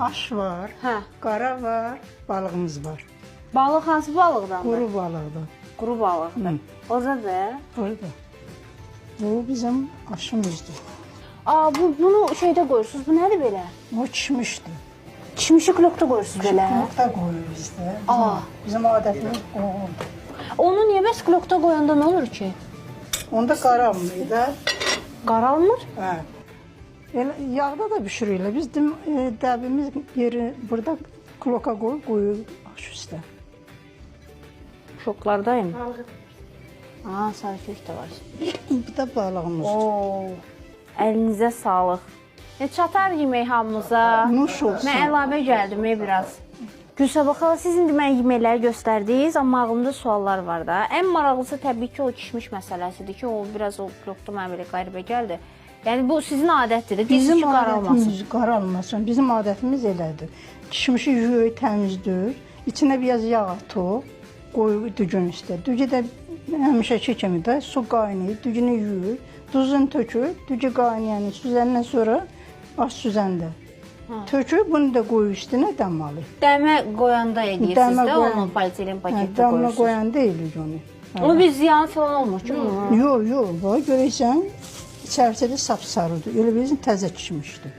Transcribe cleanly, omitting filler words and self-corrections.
aş var, qara var, balığımız var. Balıq hansı balıqdandır? Quru balıqdır. Quru balıqdır. Oradadır. Burada. Bu bizim aşımızdır. Bunu şeydə qoyursunuz. Bu nədir belə? O çişmişdir. Çişmişi klokda qoyursunuz belə. Klokda koyuyoruz işte. Bizim adetimiz o oldu. Onu niyə bəs klokda qoyanda nə olur ki? Onda qaralmıyor da. Qaralmır? Hə. Elə yağda da bişiriyorlar. Biz dəbimiz yeri burada kloka koyuyoruz aş üstə. Şoklardayım. Sarıkök də var. Bir də balığımız. Əlinizə sağlıq. Çatar yemək hamımıza. Nuş olsun. Mən əlavə gəldim biraz. Gülsabah xala, siz indi mənə yeməkləri göstərdiniz, amma ağlımda suallar var da. Ən maraqlısı təbii ki, o kişmiş məsələsidir ki, o biraz o blokda mənə belə qəribə gəldi. Yəni bu sizin adətdir də, Bizim qaralmasın. adətimiz qaralmasın. Bizim adətimiz elədir. Kişmişi yuyu təmizdir. İçinə biraz yağ atıq, qoyub dügün üstə. Dügü də həmişəki kimi də su qaynayır, dügünü yuyur, duzunu tökür, dügü qaynayanı süzəndən sonra aş süzəndə. Tökür, bunu da qoyur üstünə dəmmalı. Dəmə qoyanda edirsiniz də, onu polietilen paketdə Dəmə qoyursunuz. qoyan deyilik onu. Onu bir ziyan falan olmur ki? Yox, bax görürsən, içərisində sapsarıdır. Elə bizim təzə kişmişdir.